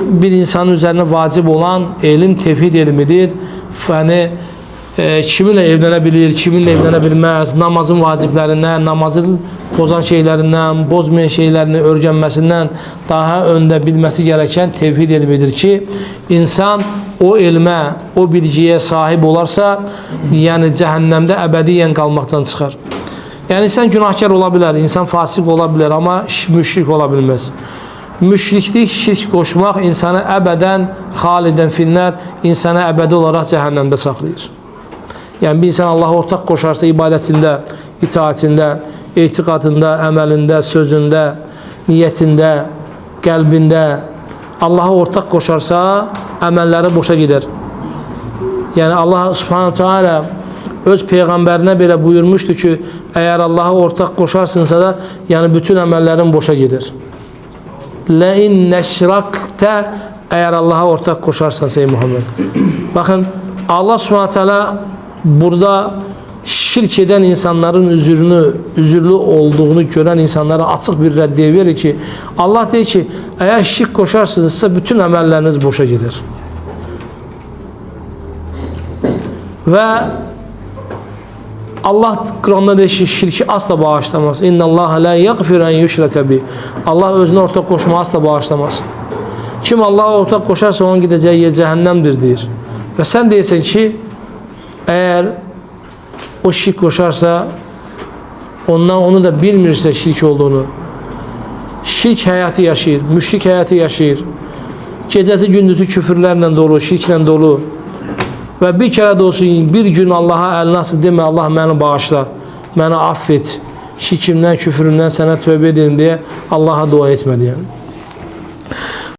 Bir insanın üzerine vacip olan ilim tevhid ilmidir. Yani kiminle evlenebilir, kiminle evlenebilmez, namazın vaciblerinden, namazın bozan şeylerinden, bozmayan şeylerini öğrenmesinden daha önde bilmesi gereken tevhid ilmidir ki insan o ilme, o bilgiye sahip olarsa yani cehennemde ebediyen kalmaktan çıkar. Yani insan günahkar olabilir, insan fasık olabilir ama müşrik olabilmez. Müşriklik, şirk koşmak insanı ebeden, haliden finler, insanı ebedi olarak cehennemde saklayır. Yani bir insan Allah'a ortak koşarsa ibadetinde, itaatinde, itikadında, əməlində, sözündə, niyyətində, qəlbində Allah'a ortak koşarsa əməlləri boşa gider. Yani Allah Subhanahu Teala öz peygamberine bile buyurmuştu ki eğer Allah'a ortak koşarsınsa da yani bütün əməllərin boşa gider. لَاِنْ نَشْرَكْتَ eğer Allah'a ortak koşarsan ey Muhammed. Bakın Allah Subhanahu Teala burada şirk eden insanların üzürlü olduğunu gören insanlara açık bir reddiye verir ki Allah deyir ki eğer şirk koşarsınızsa bütün əməlləriniz boşa gider. Ve Allah Kur'an'da deyir ki şirki asla bağışlamaz. İnna Allah la yaghfir en yushraka bi. Allah özüne ortak koşma asla bağışlamaz. Kim Allah'a ortak koşarsa onun gideceği yer cehennemdir deyir. Ve sen deyirsən ki eğer o şirk koşarsa ondan onu da bilmirse şirk olduğunu, şirk hayatı yaşayır, müşrik hayatı yaşayır, gecesi gündüzü küfürlerle dolu, şirkle dolu ve bir kere de olsun bir gün Allah'a el nasip deme Allah beni bağışla, beni affet, şirkimden, küfürümden sana tövbe edeyim diye Allah'a dua etmedi yani.